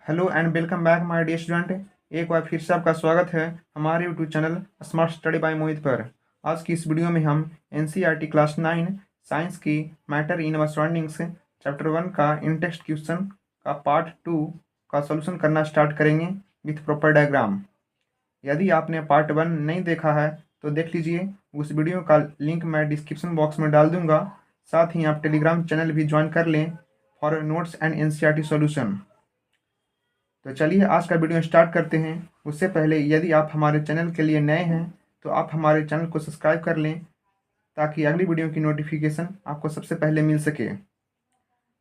Hello and welcome back my dear student. एक बार फिर से आपका स्वागत है हमारे YouTube channel smart study by Mohit पर। आज की इस वीडियो में हम एनसीईआरटी क्लास 9 साइंस की matter in our surroundings chapter 1 का इन टेक्स्ट क्वेश्चन का पार्ट 2 का सॉल्यूशन करना स्टार्ट करेंगे विथ प्रॉपर डायग्राम। यदि आपने पार्ट 1 नहीं देखा है तो देख लीजिए, उस वीडियो का लिंक मैं डिस्क्रिप्शन बॉक्स में डाल दूंगा। साथ ही आप टेलीग्राम चैनल भी ज्वाइन कर लें for notes and NCERT solution. तो चलिए आज का वीडियो स्टार्ट करते हैं। उससे पहले यदि आप हमारे चैनल के लिए नए हैं तो आप हमारे चैनल को सब्सक्राइब कर लें ताकि अगली वीडियो की नोटिफिकेशन आपको सबसे पहले मिल सके।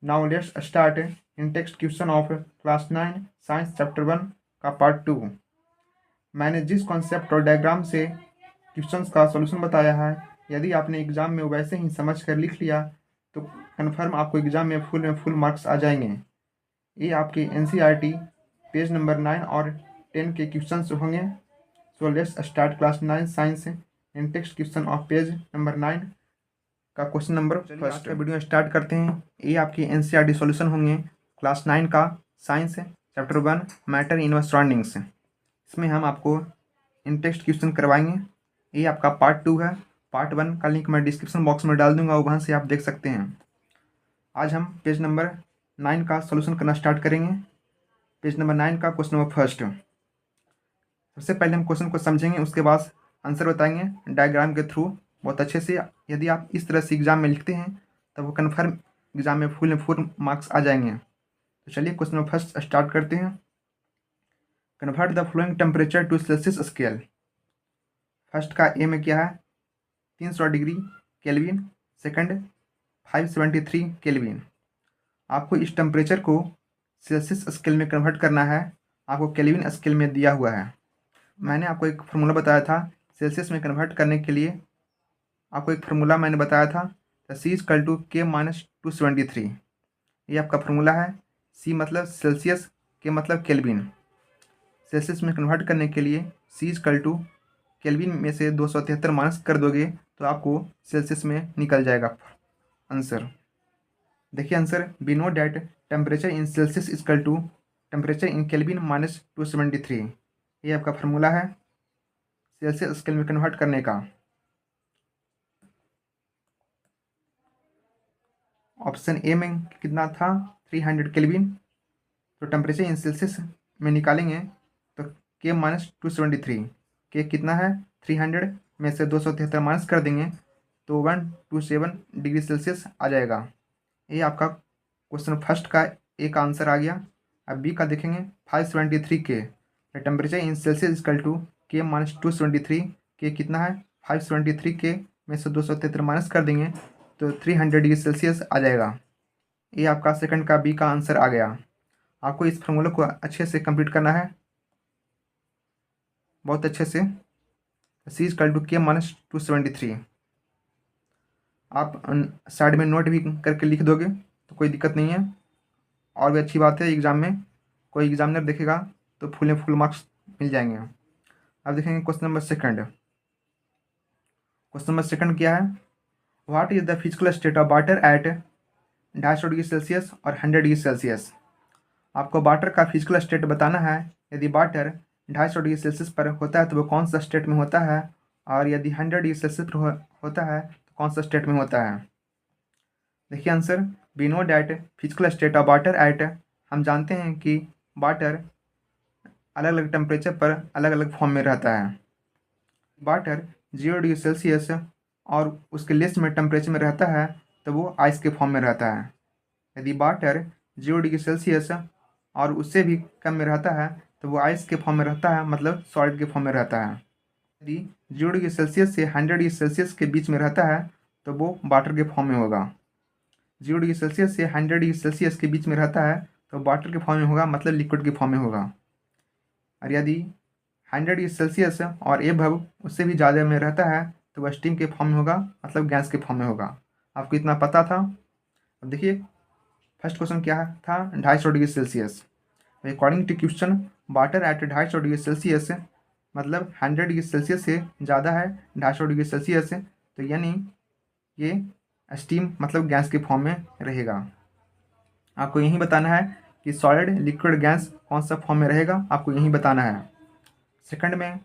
Now let's start in text question of class 9 science chapter 1 का पार्ट 2। मैंने जिस कॉन्सेप्ट और डायग्राम से क्वेश्चंस का सॉल्यूशन बताया है, यदि आपने एग्जाम में वैसे ही समझ कर लिख लिया तो कन्फर्म आपको एग्जाम में फुल मार्क्स आ जाएंगे। ये आपके एनसीईआरटी पेज नंबर 9 और 10 के क्वेश्चंस होंगे। So let's start class 9 science in text question of page number 9 का question number first. Video start करते हैं। ये आपके एनसीईआरटी सॉल्यूशन होंगे क्लास 9 का science chapter 1 matter in surroundings. इसमें हम आपको इन टेक्स्ट क्वेश्चन करवाएंगे। ये आपका पार्ट 2 है। पार्ट 1 का लिंक मैं डिस्क्रिप्शन बॉक्स में डाल दूंगा, वहाँ से आप देख सकते हैं। आज हम पेज नंबर 9 का सॉल्यूशन करना स्टार्ट करेंगे। पेज नंबर 9 का क्वेश्चन नंबर फर्स्ट। सबसे पहले हम क्वेश्चन को समझेंगे, उसके बाद आंसर बताएंगे डायग्राम के थ्रू बहुत अच्छे से। यदि आप इस तरह से एग्जाम में लिखते हैं तब वो कन्फर्म एग्जाम में फुल मार्क्स आ जाएंगे। तो चलिए क्वेश्चन नंबर फर्स्ट स्टार्ट करते हैं। Convert the following temperature to Celsius scale. First का ए में क्या है 300 डिग्री केल्विन, सेकंड 573 केल्विन। आपको इस टेम्परेचर को सेल्सियस स्केल में कन्वर्ट करना है। आपको केल्विन स्केल में दिया हुआ है। मैंने आपको एक फार्मूला बताया था सेल्सियस में कन्वर्ट करने के लिए। आपको एक फार्मूला मैंने बताया था C=K-273। ये आपका फार्मूला है। C मतलब सेल्सियस, K मतलब केल्विन। सेल्सियस में कन्वर्ट करने के लिए C=केल्विन में से 273 माइनस कर दोगे तो आपको सेल्सियस में निकल जाएगा आंसर। देखिए answer, we know that temperature in Celsius equal to temperature in Kelvin minus 273। ये आपका फार्मूला है सेल्सियस स्केल में कन्वर्ट करने का। ऑप्शन ए में कितना था 300 केल्विन। तो टेम्परेचर इन सेल्सियस में निकालेंगे तो K-273। के कितना है 300 में से 273 माइनस कर देंगे तो 127 डिग्री सेल्सियस आ जाएगा। ये आपका क्वेश्चन फर्स्ट का एक आंसर आ गया। अब बी का देखेंगे 573 के। Temperature in Celsius equal to K-273। के कितना है 573 के में से 273 माइनस कर देंगे तो 300 डिग्री सेल्सियस आ जाएगा। ये आपका सेकंड का बी का आंसर आ गया। आपको इस फार्मूला को अच्छे से कंप्लीट करना है, बहुत अच्छे से। C=K-273। आप साइड में नोट भी करके लिख दोगे तो कोई दिक्कत नहीं है। और भी अच्छी बात है, एग्ज़ाम में कोई एग्जामिनर देखेगा तो फुल मार्क्स मिल जाएंगे। अब देखेंगे question number second. Question number second क्या है, what is the physical state of water at 250 degree Celsius और 100 डिग्री सेल्सियस। आपको वाटर का फिजिकल स्टेट बताना है। यदि वाटर 250 डिग्री सेल्सियस पर होता है तो वो कौन सा स्टेट में होता है, और यदि 100 डिग्री सेल्सियस पर होता है तो कौन सा स्टेट में होता है। देखिए answer, we know that physical state of water at, हम जानते हैं कि वाटर अलग अलग टेम्परेचर पर अलग अलग फॉर्म में रहता है। वाटर 0 डिग्री सेल्सियस और उसके लेस में टेम्परेचर में रहता है तो वो आइस के फॉर्म में रहता है। यदि वाटर 0 डिग्री सेल्सियस और उससे भी कम में रहता है तो वो आइस के फॉर्म में रहता है, मतलब सॉलिड के फॉर्म में रहता है। यदि 0 डिग्री सेल्सियस से 100 डिग्री सेल्सियस के बीच में रहता है तो वो वाटर के फॉर्म में होगा। 0 डिग्री सेल्सियस से 100 डिग्री सेल्सियस के बीच में रहता है तो वाटर के फॉर्म में होगा, मतलब लिक्विड के फॉर्म में होगा। और यदि 100 डिग्री सेल्सियस और एबव उससे भी ज़्यादा में रहता है तो वह स्टीम के फॉर्म में होगा, मतलब गैस के फॉर्म में होगा। आपको इतना पता था। अब देखिए फर्स्ट क्वेश्चन क्या था 250 degree Celsius. According to question water at 250 degree Celsius मतलब 100 डिग्री सेल्सियस से ज़्यादा है 250 डिग्री सेल्सियस, तो यानी ये स्टीम मतलब गैस के फॉर्म में रहेगा। आपको यही बताना है कि सॉलिड लिक्विड गैस कौन सा फॉर्म में रहेगा, आपको यही बताना है। सेकंड में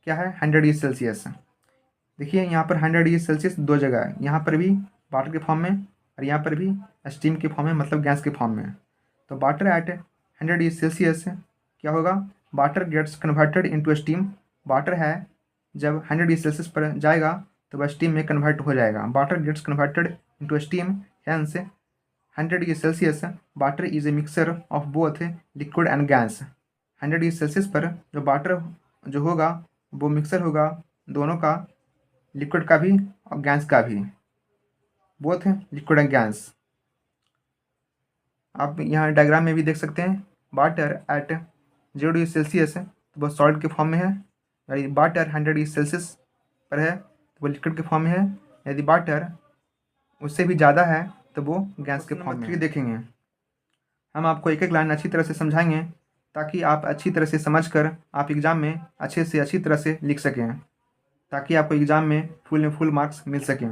क्या है, 100 डिग्री सेल्सियस। देखिए यहाँ पर 100 डिग्री सेल्सियस दो जगह है, यहाँ पर भी वाटर के फॉर्म में और यहाँ पर भी स्टीम के फॉर्म में, मतलब गैस के फॉर्म में। तो वाटर एट 100 डिग्री सेल्सियस क्या होगा, water gets converted into steam. वाटर है जब 100 डिग्री सेल्सियस पर जाएगा तो वह स्टीम में कन्वर्ट हो जाएगा। Water gets converted into steam, hence 100 degree Celsius water is a mixture of both liquid and gas. 100 degree Celsius पर जो वाटर जो होगा वो मिक्सर होगा दोनों का, लिक्विड का भी और गैस का भी, बोथ लिक्विड एंड गैस। आप यहाँ डायग्राम में भी देख सकते हैं, वाटर एट 0 डिग्री सेल्सियस तो वो सॉल्ट के फॉर्म में है, यदि वाटर 100 डिग्री सेल्सियस पर है तो वो लिक्विड के फॉर्म में है, यदि वाटर उससे भी ज़्यादा है तो वो गैस के फॉर्म में है। देखेंगे हम आपको एक एक लाइन अच्छी तरह से समझाएंगे ताकि आप अच्छी तरह से समझकर आप एग्ज़ाम में अच्छे से अच्छी तरह से लिख सकें, ताकि आपको एग्ज़ाम में फुल मार्क्स मिल सकें।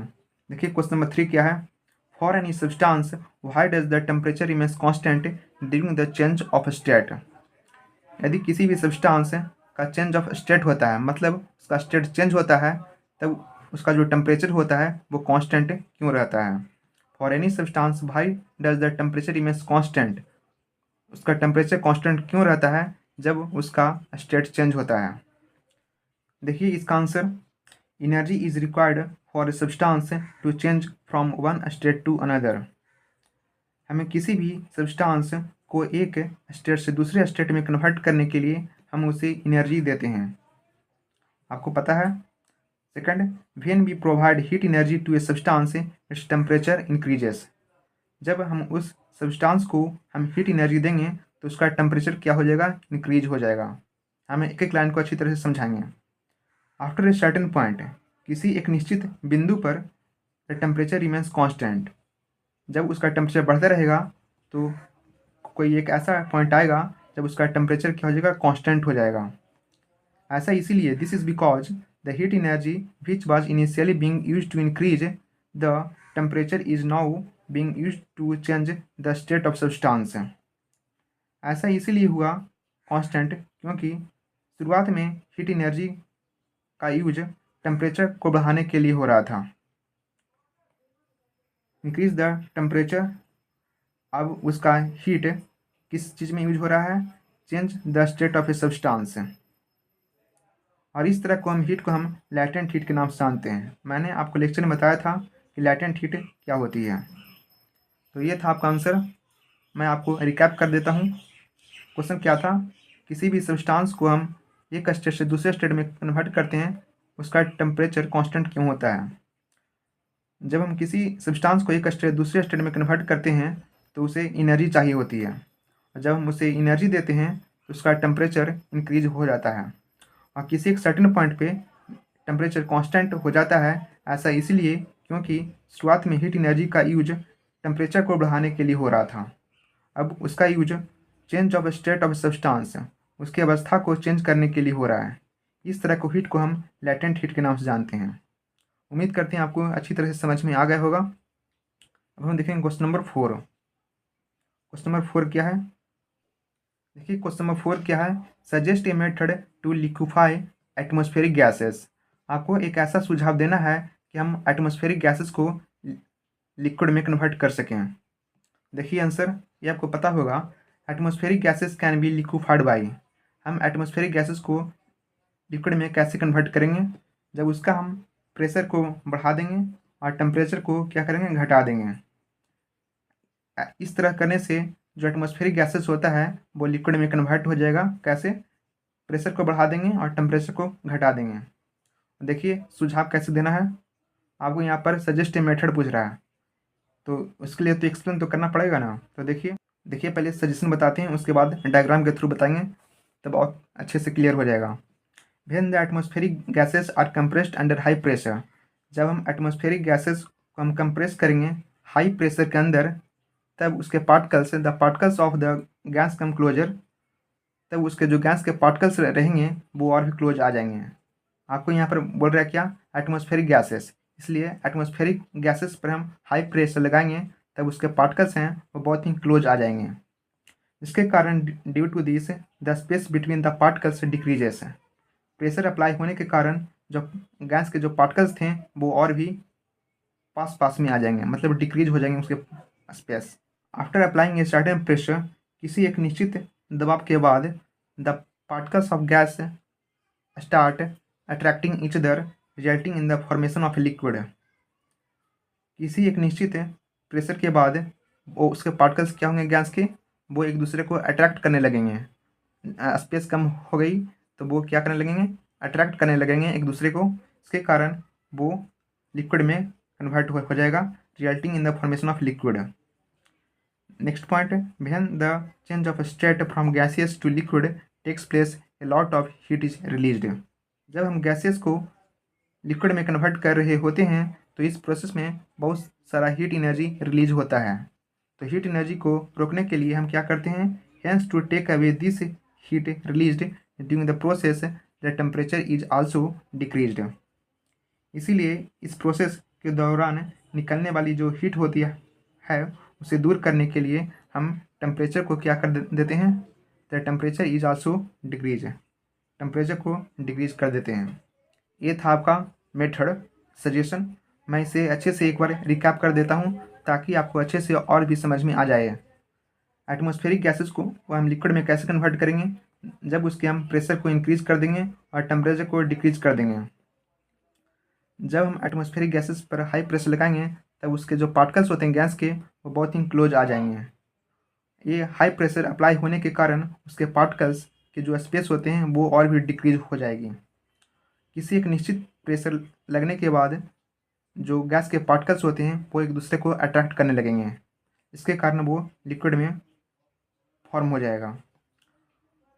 देखिए क्वेश्चन नंबर 3 क्या है, for any substance why does the temperature remains constant during the change of state. यदि किसी भी सब्सटेंस का चेंज ऑफ स्टेट होता है, मतलब उसका स्टेट चेंज होता है, तब उसका जो टेम्परेचर होता है वो कांस्टेंट क्यों रहता है। For any substance why does the temperature remains constant, उसका टेम्परेचर कांस्टेंट क्यों रहता है जब उसका स्टेट चेंज होता है। देखिए इसका answer, energy is required for a substance to change from one state to another. हमें किसी भी सब्सटेंस को एक स्टेट से दूसरे स्टेट में कन्वर्ट करने के लिए हम उसे एनर्जी देते हैं, आपको पता है। Second, when we provide heat energy to a substance its temperature increases. जब हम उस सब्सटेंस को हम हीट एनर्जी देंगे तो उसका टेम्परेचर क्या हो जाएगा, इंक्रीज हो जाएगा। हमें एक एक लाइन को अच्छी तरह से समझाएंगे। आफ्टर ए सर्टेन पॉइंट, किसी एक निश्चित बिंदु पर द टेम्परेचर रिमेन्स कांस्टेंट। जब उसका टेम्परेचर बढ़ता रहेगा तो कोई एक ऐसा पॉइंट आएगा जब उसका टेम्परेचर क्या हो जाएगा, कांस्टेंट हो जाएगा। ऐसा इसीलिए, this is because the heat energy which was initially being use to increase the temperature is now being use to change the state of substance. ऐसा इसीलिए हुआ कांस्टेंट क्योंकि शुरुआत में हीट एनर्जी का यूज टेम्परेचर को बढ़ाने के लिए हो रहा था। इंक्रीज द टेम्परेचर, अब उसका हीट किस चीज़ में यूज हो रहा है, change the state of a substance. और इस तरह को हम हीट को हम लैटेंट हीट के नाम से जानते हैं। मैंने आपको लेक्चर में बताया था कि लैटेंट हीट क्या होती है। तो ये था आपका आंसर। मैं आपको रिकैप कर देता हूँ। क्वेश्चन क्या था, किसी भी सब्सटेंस को हम एक स्टेट से दूसरे स्टेट में कन्वर्ट करते हैं, उसका टेम्परेचर कांस्टेंट क्यों होता है। जब हम किसी सब्सटेंस को एक स्टेट दूसरे स्टेट में कन्वर्ट करते हैं तो उसे एनर्जी चाहिए होती है, और जब हम उसे एनर्जी देते हैं तो उसका टेम्परेचर इंक्रीज हो जाता है, और किसी एक सर्टेन पॉइंट पे टेम्परेचर कांस्टेंट हो जाता है। ऐसा इसलिए क्योंकि शुरुआत में हीट एनर्जी का यूज टेम्परेचर को बढ़ाने के लिए हो रहा था, अब उसका use change of state of substance, उसकी अवस्था को चेंज करने के लिए हो रहा है। इस तरह को हीट को हम लैटेंट हीट के नाम से जानते हैं। उम्मीद करते हैं आपको अच्छी तरह से समझ में आ गया होगा। अब हम देखेंगे क्वेश्चन नंबर 4। क्वेश्चन नंबर 4 क्या है, देखिए क्वेश्चन नंबर 4 क्या है, suggest a method to liquefy atmospheric gases. आपको एक ऐसा सुझाव देना है कि हम एटमॉस्फेरिक गैसेस को लिक्विड में कन्वर्ट कर सकें। देखिए आंसर, ये आपको पता होगा, atmospheric gases can be liquefied by. हम एटमॉस्फेरिक गैसेस को लिक्विड में कैसे कन्वर्ट करेंगे, जब उसका हम प्रेशर को बढ़ा देंगे और टेम्परेचर को क्या करेंगे, घटा देंगे। इस तरह करने से जो एटमॉस्फेरिक गैसेस होता है वो लिक्विड में कन्वर्ट हो जाएगा। कैसे, प्रेशर को बढ़ा देंगे और टेम्परेचर को घटा देंगे। देखिए सुझाव कैसे देना है, आपको यहाँ पर सजेस्ट ए मेथड पूछ रहा है, तो उसके लिए तो एक्सप्लेन तो करना पड़ेगा ना। तो देखिए पहले सजेशन बताते हैं, उसके बाद डायग्राम के थ्रू बताएंगे, तब और अच्छे से क्लियर हो जाएगा। When the atmospheric gases are compressed under high pressure, जब हम एटमॉस्फेरिक गैसेस को हम कंप्रेस करेंगे हाई प्रेशर के अंदर, तब उसके particles, the particles of the gas come closer, तब उसके जो गैस के पार्टिकल्स रहेंगे वो और भी क्लोज आ जाएंगे। आपको यहाँ पर बोल रहा है क्या, एटमॉस्फेरिक गैसेस, इसलिए एटमॉस्फेरिक गैसेस पर हम हाई प्रेशर लगाएंगे तब उसके पार्टिकल्स हैं वो बहुत ही क्लोज आ जाएंगे। जिसके कारण due to this the space between the particles decreases. Pressure apply होने के कारण जो गैस के जो पार्टिकल्स थे वो और भी पास पास में आ जाएंगे, मतलब डिक्रीज हो जाएंगे उसके space. After applying a certain pressure, किसी एक निश्चित दबाव के बाद the particles of gas start attracting each other resulting in the formation of liquid. किसी एक निश्चित प्रेशर के बाद वो उसके पार्टिकल्स क्या होंगे गैस के, वो एक दूसरे को अट्रैक्ट करने लगेंगे। स्पेस कम हो गई तो वो क्या करने लगेंगे, अट्रैक्ट करने लगेंगे एक दूसरे को। इसके कारण वो लिक्विड में कन्वर्ट हो जाएगा, resulting in the formation of liquid. Next point, when the change of state from gaseous to liquid takes place a lot of heat is released. जब हम गैसेस को लिक्विड में कन्वर्ट कर रहे होते हैं तो इस प्रोसेस में बहुत सारा हीट एनर्जी रिलीज होता है। तो हीट एनर्जी को रोकने के लिए हम क्या करते हैं, hence to take away this heat released during the process the temperature is also decreased. इसीलिए इस प्रोसेस के दौरान निकलने वाली जो हीट होती है उसे दूर करने के लिए हम टेम्परेचर को क्या कर देते हैं, the temperature is also decrease, temperature को डिक्रीज कर देते हैं। ये था आपका मेथड सजेशन। मैं इसे अच्छे से एक बार रिकैप कर देता हूँ ताकि आपको अच्छे से और भी समझ में आ जाए। एटमॉस्फेरिक गैसेस को वो हम लिक्विड में कैसे कन्वर्ट करेंगे, जब उसके हम प्रेशर को इंक्रीज कर देंगे और टेम्परेचर को डिक्रीज कर देंगे। जब हम एटमॉस्फेरिक गैसेस पर हाई प्रेशर लगाएंगे तब उसके जो पार्टिकल्स होते हैं गैस के वो बहुत ही क्लोज आ जाएंगे। ये हाई प्रेशर अप्लाई होने के कारण उसके पार्टिकल्स के जो स्पेस होते हैं वो और भी डिक्रीज हो जाएगी। किसी एक निश्चित प्रेशर लगने के बाद जो गैस के पार्टिकल्स होते हैं वो एक दूसरे को अट्रैक्ट करने लगेंगे, इसके कारण वो लिक्विड में फॉर्म हो जाएगा।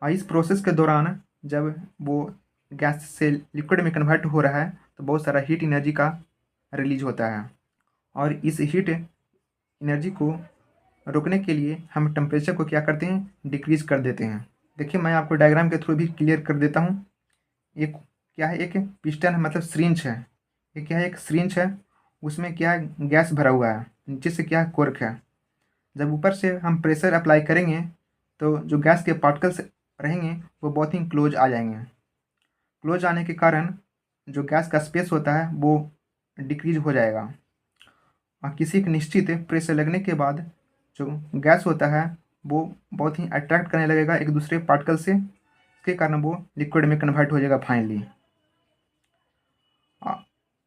और इस प्रोसेस के दौरान जब वो गैस से लिक्विड में कन्वर्ट हो रहा है तो बहुत सारा हीट एनर्जी का रिलीज होता है और इस हीट एनर्जी को रोकने के लिए हम टेम्परेचर को क्या करते हैं, डिक्रीज कर देते हैं। देखिए मैं आपको डायग्राम के थ्रू भी क्लियर कर देता हूँ। एक क्या है, एक पिस्टन है मतलब सिरिंज है, ये क्या है, एक सिरिंज है, उसमें क्या है, गैस भरा हुआ है, नीचे से क्या है, कोर्क है। जब ऊपर से हम प्रेशर अप्लाई करेंगे तो जो गैस के पार्टिकल्स रहेंगे वो बहुत ही क्लोज आ जाएंगे। क्लोज आने के कारण जो गैस का स्पेस होता है वो डिक्रीज हो जाएगा और किसी एक निश्चित प्रेशर लगने के बाद जो गैस होता है वो बहुत ही अट्रैक्ट करने लगेगा एक दूसरे पार्टिकल से, इसके कारण वो लिक्विड में कन्वर्ट हो जाएगा फाइनली।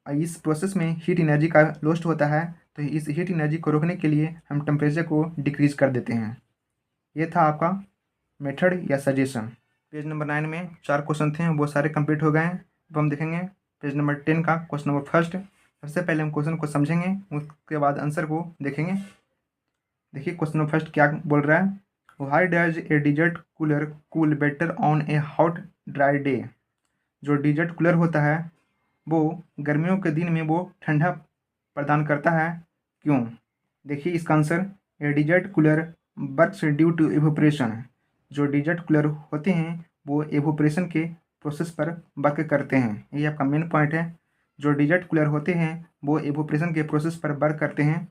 इस प्रोसेस में हीट एनर्जी का लॉस्ट होता है, तो इस हीट एनर्जी को रोकने के लिए हम टेम्परेचर को डिक्रीज कर देते हैं। ये था आपका मेथड या सजेशन। पेज नंबर 9 में 4 क्वेश्चन थे, वो सारे कंप्लीट हो गए हैं। अब हम देखेंगे पेज नंबर 10 का क्वेश्चन नंबर फर्स्ट। सबसे पहले हम क्वेश्चन को समझेंगे, उसके बाद आंसर को देखेंगे। देखिए क्वेश्चन नंबर फर्स्ट क्या बोल रहा है, why does a desert cooler cool better on a hot dry day. जो डिजर्ट कूलर होता है वो गर्मियों के दिन में वो ठंडा प्रदान करता है, क्यों। देखिए इसका answer, a desert cooler works due to evaporation. जो डिजर्ट कूलर होते हैं वो इवोपरेशन के प्रोसेस पर वर्क करते हैं, ये आपका मेन पॉइंट है। जो डिजर्ट कूलर होते हैं वो इवोपरेशन के प्रोसेस पर वर्क करते हैं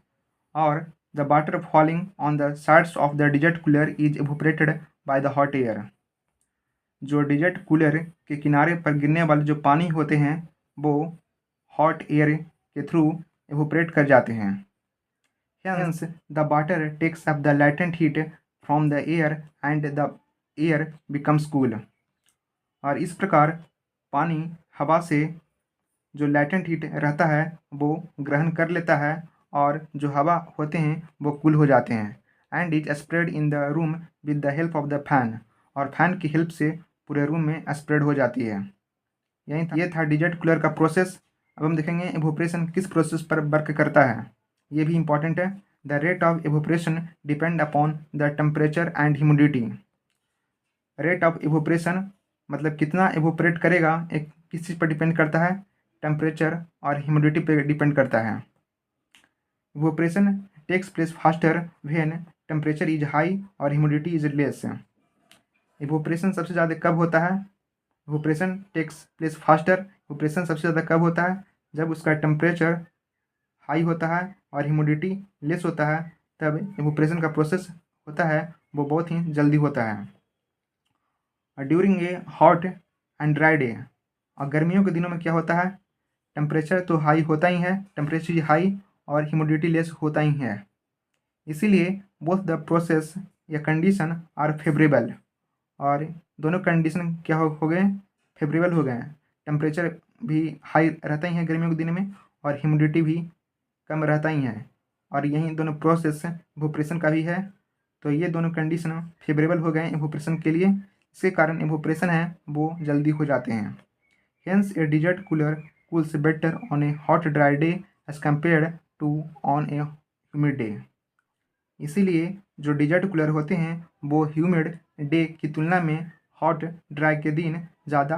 और the water falling on the sides of the dessert cooler is evaporated by the hot air. जो डिजर्ट कूलर के किनारे पर गिरने वाले जो पानी होते हैं वो हॉट एयर के थ्रू इवोपरेट कर जाते हैं। Hence, the water takes up the latent heat from the air and the air becomes cool। और इस प्रकार पानी हवा से जो latent heat रहता है वो ग्रहण कर लेता है और जो हवा होते हैं वो कूल हो जाते हैं। And is spread in the room with the help of the fan, और फैन की हेल्प से पूरे रूम में स्प्रेड हो जाती है। ये था डिजर्ट कूलर का प्रोसेस। अब हम देखेंगे इवोपरेशन किस प्रोसेस पर वर्क करता है, ये भी इंपॉर्टेंट है। The rate of evaporation depend upon the temperature and humidity. Rate of evaporation मतलब कितना इवोपरेट करेगा एक किस चीज़ पर डिपेंड करता है, टेम्परेचर और ह्यूमिडिटी पर डिपेंड करता है। Evaporation takes place faster when temperature is high और ह्यूमिडिटी इज लेस। इवोपरेशन सबसे ज़्यादा कब होता है, evaporation takes place faster, evaporation सबसे ज़्यादा कब होता है, जब उसका टेम्परेचर हाई होता है और ह्यूमिडिटी लेस होता है, तब इवोपरेशन का प्रोसेस होता है वो बहुत ही जल्दी होता है। During a hot and dry day, और गर्मियों के दिनों में क्या होता है, टेम्परेचर तो हाई होता ही है, टेम्परेचर हाई और ह्यूमिडिटी लेस होता ही है, इसीलिए बोथ द प्रोसेस या कंडीशन आर फेवरेबल, और दोनों कंडीशन क्या हो गए, फेवरेबल हो गए हैं। टेम्परेचर भी हाई रहता ही है गर्मियों के दिन में और ह्यूमिडिटी भी कम रहता ही है, और यही दोनों प्रोसेस इवोपरेशन का भी है। तो ये दोनों कंडीशन फेवरेबल हो गए इवोपरेशन के लिए, इसके कारण इवोपरेशन है वो जल्दी हो जाते हैं। Hence a desert cooler cools better on a hot dry day as compared to on a humid day। इसीलिए जो डिजर्ट कूलर होते हैं वो ह्यूमिड डे की तुलना में हॉट ड्राई के दिन ज़्यादा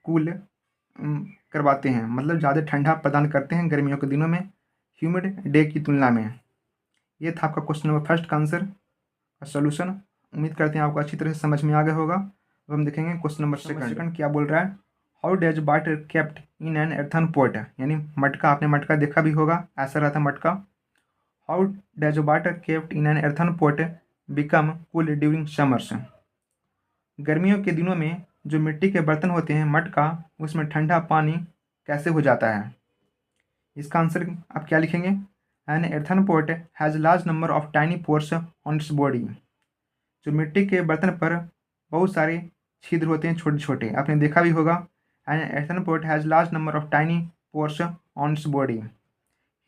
कूल करवाते हैं, मतलब ज़्यादा ठंडा प्रदान करते हैं गर्मियों के दिनों में ह्यूमिड डे की तुलना में। ये था आपका क्वेश्चन नंबर फर्स्ट का आंसर और सोल्यूशन। उम्मीद करते हैं आपको अच्छी तरह से समझ में आ गया होगा। अब हम देखेंगे क्वेश्चन नंबर सेकंड क्या बोल रहा है। How does water kept in an earthen pot, यानी मटका, आपने मटका देखा भी होगा, ऐसा रहता मटका। How does water kept in an earthen pot become cool during summers, गर्मियों के दिनों में जो मिट्टी के बर्तन होते हैं मटका, उसमें ठंडा पानी कैसे हो जाता है। इसका आंसर आप क्या लिखेंगे, an earthen pot has large number of tiny pores on its body, जो मिट्टी के बर्तन पर बहुत सारे छिद्र होते हैं छोटे छोटे, आपने देखा भी होगा। An earthen pot has large number of tiny pores on its body,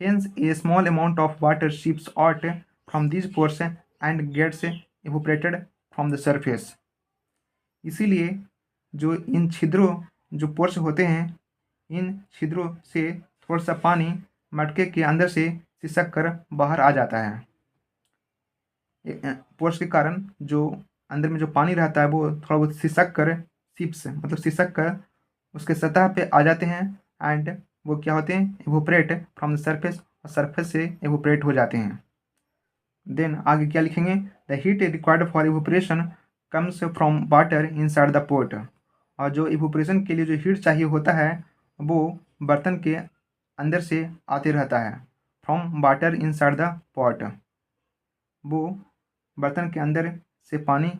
hence a small amount of water seeps out from this pores and gets evaporated from the surface. इसीलिए जो इन छिद्रों, जो पोर्स होते हैं, इन छिद्रों से थोड़ा सा पानी मटके के अंदर से सिसक कर बाहर आ जाता है। पोर्स के कारण जो अंदर में जो पानी रहता है वो थोड़ा बहुत सिसक कर, सिप्स मतलब सिसक कर उसके सतह पे आ जाते हैं, एंड वो क्या होते हैं, इवोपरेट फ्रॉम द सरफेस, और सरफेस से इवोपरेट हो जाते हैं। देन आगे क्या लिखेंगे, the heat required for evaporation comes from water inside the pot, और जो इवोपरेशन के लिए जो हीट चाहिए होता है वो बर्तन के अंदर से आते रहता है। From water inside the pot, वो बर्तन के अंदर से पानी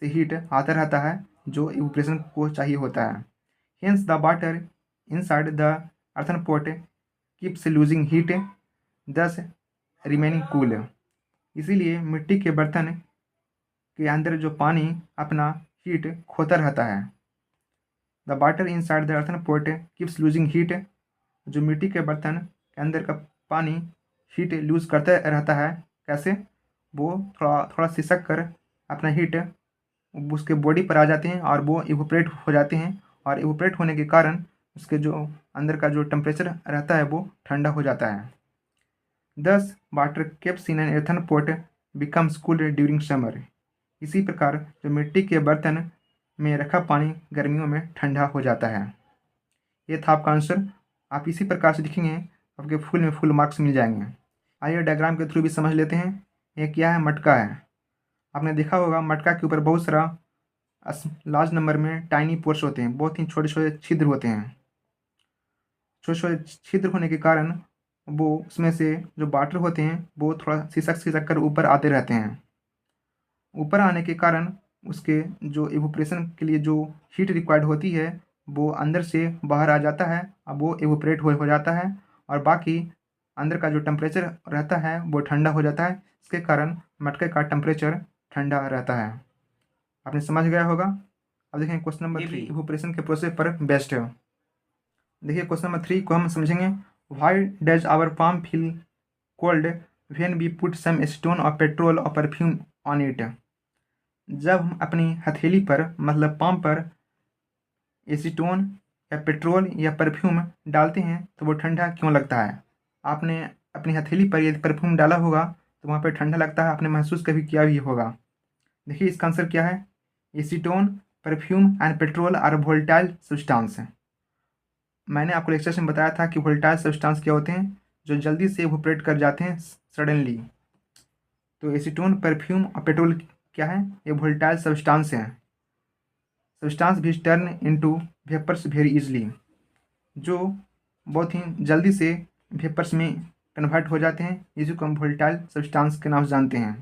से हीट आता रहता है जो इवोपरेशन को चाहिए होता है। Hence the water inside the earthen pot keeps losing heat, दस रिमेनिंग कूल। इसीलिए मिट्टी के बर्तन के अंदर जो पानी अपना हीट खोता रहता है। The water inside the earthen pot keeps losing heat, जो मिट्टी के बर्तन के अंदर का पानी हीट लूज करता रहता है, कैसे, वो थोड़ा थोड़ा सिसक कर अपना हीट उसके बॉडी पर आ जाते हैं और वो इवोपरेट हो जाते हैं, और इवोपरेट होने के कारण उसके जो अंदर का जो टेम्परेचर रहता है वो ठंडा हो जाता है। Thus water kept in an earthen pot becomes cool during summer, इसी प्रकार जो मिट्टी के बर्तन में रखा पानी गर्मियों में ठंडा हो जाता है। ये था आपका आंसर। आप इसी प्रकार से लिखेंगे, आपके फुल में फुल मार्क्स मिल जाएंगे। आइए डायग्राम के थ्रू भी समझ लेते हैं। ये क्या है, मटका है। आपने देखा होगा मटका के ऊपर बहुत सारा लार्ज नंबर में टाइनी पोर्स होते हैं, बहुत ही छोटे छोटे छिद्र होते हैं। छोटे छोटे छिद्र होने के कारण वो उसमें से जो वाटर होते हैं वो थोड़ा सिसक सिसक कर ऊपर आते रहते हैं। ऊपर आने के कारण उसके जो इवोपरेशन के लिए जो हीट रिक्वायर्ड होती है वो अंदर से बाहर आ जाता है, अब वो इवोपरेट हो जाता है, और बाकी अंदर का जो टेम्परेचर रहता है वो ठंडा हो जाता है। इसके कारण मटके का टेम्परेचर ठंडा रहता है। आपने समझ गया होगा। अब देखें क्वेश्चन नंबर 3 इवोपरेशन के प्रोसेस पर बेस्ड है। देखिए क्वेश्चन नंबर 3 को हम समझेंगे, why does our palm feel cold when we put some acetone और पेट्रोल और परफ्यूम ऑन इट, जब हम अपनी हथेली पर मतलब पाम पर एसीटोन या पेट्रोल या परफ्यूम डालते हैं तो वो ठंडा क्यों लगता है। आपने अपनी हथेली पर यदि परफ्यूम डाला होगा तो वहाँ पर ठंडा लगता है, आपने महसूस कभी किया भी होगा। देखिए इसका आंसर क्या है, acetone, perfume and petrol are volatile substance. मैंने आपको लेक्चर में बताया था कि वोल्टाइल सब्सटेंस क्या होते हैं, जो जल्दी से इवोपरेट कर जाते हैं सडनली। तो एसीटोन, परफ्यूम और पेट्रोल क्या है, ये वोल्टाइल सब्सटेंस हैं। सब्सटेंस भी turn into vapours very easily, जो बहुत ही जल्दी से वेपर्स में कन्वर्ट हो जाते हैं, इसी को हम वोल्टाइल सब्सटेंस के नाम से जानते हैं।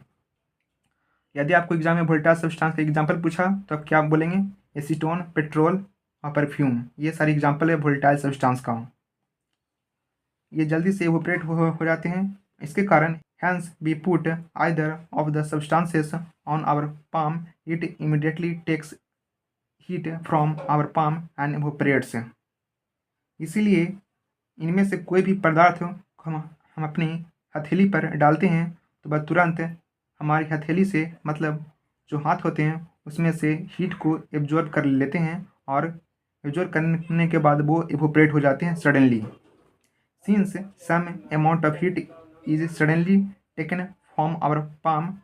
यदि आपको एग्जाम में वोल्टाइल सब्सटेंस का एग्जाम्पल पूछा तो आप क्या बोलेंगे? एसीटोन, पेट्रोल और परफ्यूम, ये सारे एग्जाम्पल है वोल्टाइल सब्सटेंस का। ये जल्दी से इवोपरेट हो जाते हैं। इसके कारण hence we put either of the substances on our palm, it immediately takes heat from our palm and evaporates. इसीलिए इनमें से कोई भी पदार्थ हम अपनी हथेली पर डालते हैं तो वह तुरंत हमारी हथेली से, मतलब जो हाथ होते हैं उसमें से हीट को एब्जॉर्ब कर लेते हैं और एब्जॉर्ब करने के बाद वो इवोपरेट हो जाते हैं suddenly. Since some amount of heat is suddenly taken from our palm,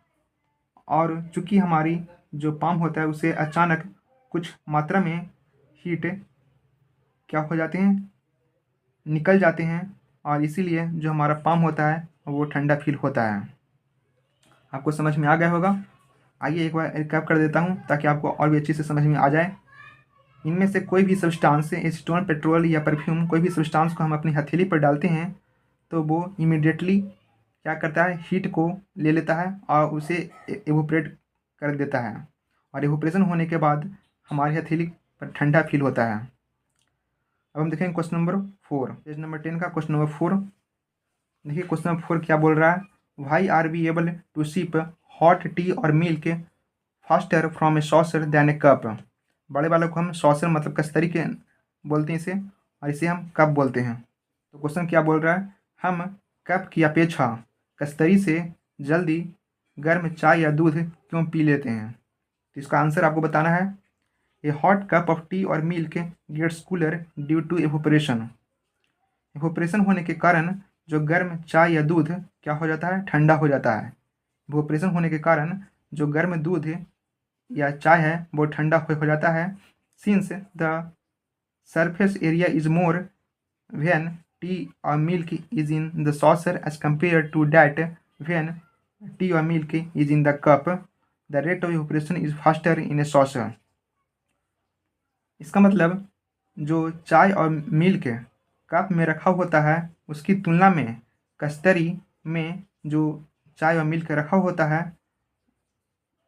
और चूँकि हमारी जो पाम होता है उसे अचानक कुछ मात्रा में हीट क्या हो जाते हैं, निकल जाते हैं, और इसीलिए जो हमारा पाम होता है वो ठंडा फील होता है। आपको समझ में आ गया होगा। आइए एक बार रिकैप कर देता हूँ ताकि आपको और भी अच्छे से समझ में आ जाए। इनमें से कोई भी सब्सटेंस, एसीटोन, पेट्रोल या परफ्यूम, कोई भी सब्सटेंस को हम अपनी हथेली पर डालते हैं तो वो इमीडिएटली क्या करता है, हीट को ले लेता है और उसे इवोपरेट कर देता है, और इवोपरेशन होने के बाद हमारी हथेली पर ठंडा फील होता है। अब हम देखेंगे क्वेश्चन नंबर 4, पेज नंबर 10 का क्वेश्चन नंबर 4। देखिए क्वेश्चन नंबर 4 क्या बोल रहा है? Why are we able to sip hot tea और milk faster from a saucer than a cup. बड़े वालों को हम सॉसर मतलब कस्तरी के बोलते हैं इसे, और इसे हम कप बोलते हैं। तो क्वेश्चन क्या बोल रहा है? हम कप की अपेक्षा कस्तरी से जल्दी गर्म चाय या दूध क्यों पी लेते हैं? तो इसका आंसर आपको बताना है। A hot cup of tea और milk gets cooler due to evaporation. Evaporation होने के कारण जो गर्म चाय या दूध क्या हो जाता है, ठंडा हो जाता है। एवोपरेशन होने के कारण जो गर्म दूध या चाय है वो ठंडा हो जाता है। Since the surface area is more when tea और milk is in the saucer as compare to that when tea और milk is in the cup, the rate of evaporation is faster in a saucer. इसका मतलब जो चाय और milk cup में रखा होता है उसकी तुलना में कस्तरी में जो चाय और मिल्क रखा होता है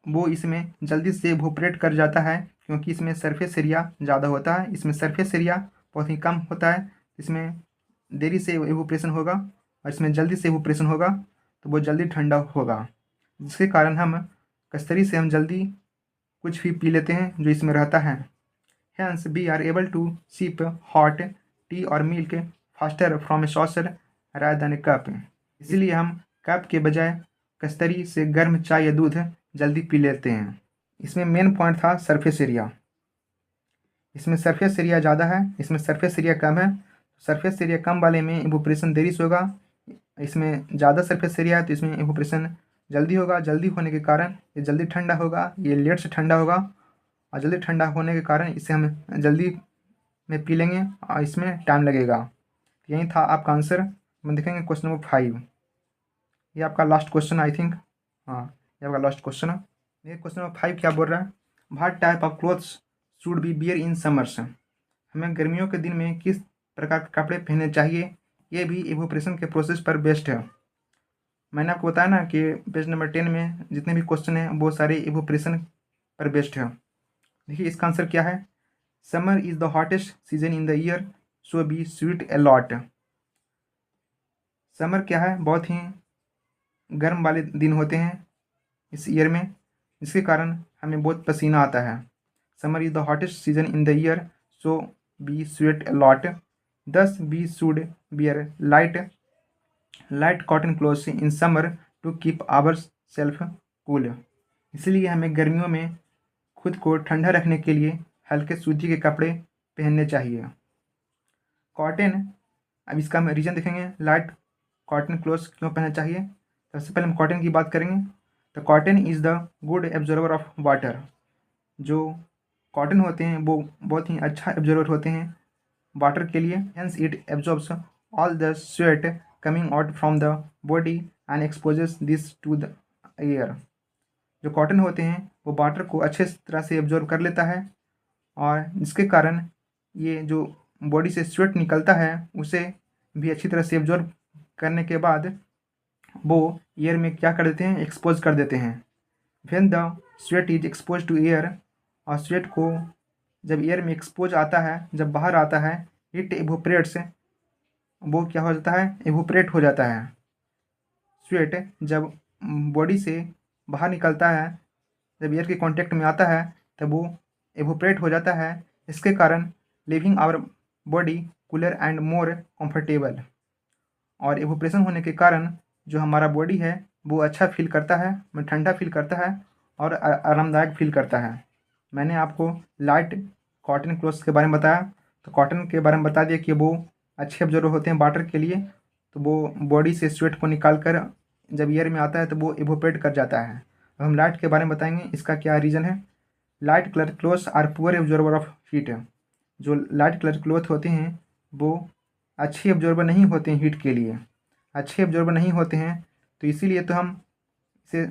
वो इसमें जल्दी से इवोपरेट कर जाता है, क्योंकि इसमें सरफेस एरिया ज़्यादा होता है। इसमें सरफेस एरिया बहुत ही कम होता है, इसमें देरी से इवोपरेशन होगा, और इसमें जल्दी से इवोपरेशन होगा तो वो जल्दी ठंडा होगा, जिसके कारण हम कस्तरी से हम जल्दी कुछ भी पी लेते हैं जो इसमें रहता है। Hence we are able to sip hot tea और milk faster from a saucer rather than a cup। इसीलिए हम कप के बजाय कस्तरी से गर्म चाय या दूध जल्दी पी लेते हैं। इसमें मेन पॉइंट था सरफेस एरिया। इसमें सरफेस एरिया ज़्यादा है, इसमें सरफेस एरिया कम है। सरफेस एरिया कम वाले में इवोपरेशन देरी से होगा, इसमें ज़्यादा सरफेस एरिया है तो इसमें इवोपरेशन जल्दी होगा। जल्दी होने के कारण ये जल्दी ठंडा होगा, ये लेट से ठंडा होगा, और जल्दी ठंडा होने के कारण इसे हम जल्दी में पी लेंगे और इसमें टाइम लगेगा। यही था आपका आंसर। हम देखेंगे क्वेश्चन नंबर 5। ये आपका लास्ट क्वेश्चन आई थिंक, हाँ ये आपका लास्ट क्वेश्चन है। ये क्वेश्चन नंबर 5 क्या बोल रहा है? What type of clothes should be wear in summers. हमें गर्मियों के दिन में किस प्रकार के कपड़े पहनने चाहिए, ये भी इवोपरेशन के प्रोसेस पर बेस्ड है। मैंने आपको बताया ना कि पेज नंबर 10 में जितने भी क्वेश्चन हैं वो सारे इवोपरेशन पर बेस्ड है। देखिए इसका आंसर क्या है? Summer is the hottest season in the year, so we sweat a lot. Summer क्या है? बहुत ही गर्म वाले दिन होते हैं इस ईयर में, जिसके कारण हमें बहुत पसीना आता है। Summer is the hottest season in the year, so we sweat a lot. Thus we should wear light cotton clothes in summer to keep our self cool. इसलिए हमें गर्मियों में खुद को ठंडा रखने के लिए हल्के सूती के कपड़े पहनने चाहिए। कॉटन, अब इसका हम रीज़न देखेंगे, लाइट कॉटन क्लोथ्स क्यों पहनना चाहिए। सबसे पहले हम कॉटन की बात करेंगे। तो cotton is the good absorber of water. जो कॉटन होते हैं वो बहुत ही अच्छा एब्जॉर्बर होते हैं वाटर के लिए। Hence it absorbs all the sweat coming out from the body and exposes this to the air. जो कॉटन होते हैं वो वाटर को अच्छे तरह से एब्जॉर्ब कर लेता है, और जिसके कारण ये जो बॉडी से स्वेट निकलता है उसे भी अच्छी तरह से एब्जॉर्ब करने के बाद वो एयर में क्या कर देते हैं, एक्सपोज कर देते हैं, when the sweat is expose to air, और स्वेट को जब एयर में एक्सपोज आता है, जब बाहर आता है, इट एवोपरेट्स, वो क्या हो जाता है, एवोपरेट हो जाता है। स्वेट जब बॉडी से बाहर निकलता है, जब एयर के कांटेक्ट में आता है, तब वो एवोपरेट हो जाता है। इसके कारण living our body cooler and more comfortable, और एवोपरेशन होने के कारण जो हमारा बॉडी है वो अच्छा फील करता है, ठंडा फील करता है और आरामदायक फील करता है। मैंने आपको लाइट कॉटन क्लोथ्स के बारे में बताया, तो कॉटन के बारे में बता दिया कि वो अच्छे ऑब्जर्वर होते हैं वाटर के लिए, तो वो बॉडी से स्वेट को निकाल कर जब एयर में आता है तो वो एवोपरेट कर जाता है। अब हम लाइट के बारे में बताएंगे, इसका क्या रीज़न है। Light colour clothes are poor observer of heat. जो लाइट कलर क्लोथ होते हैं वो अच्छे ऑब्जर्वर नहीं होते हैं हीट के लिए, अच्छे ऑब्जर्वर नहीं होते हैं, तो इसीलिए तो हम इसे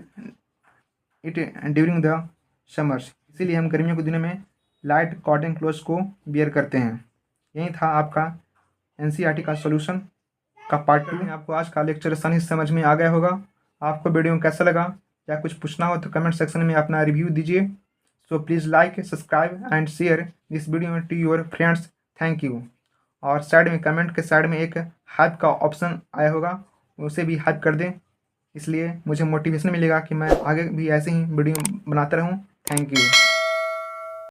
इट ड्यूरिंग द समर्स, इसीलिए हम गर्मियों के दिनों में लाइट कॉटन क्लोथ्स को बियर करते हैं। यही था आपका एनसीईआरटी का सॉल्यूशन का पार्ट 2। आपको आज का लेक्चर आसानी से समझ में आ गया होगा। आपको वीडियो कैसा लगा या कुछ पूछना हो तो कमेंट सेक्शन में अपना रिव्यू दीजिए। So please like, subscribe and share this video to your friends. Thank you. और साइड में कमेंट के साइड में एक हाइप का ऑप्शन आया होगा, उसे भी हाइप कर दें, इसलिए मुझे मोटिवेशन मिलेगा कि मैं आगे भी ऐसे ही वीडियो बनाता रहूं। Thank you.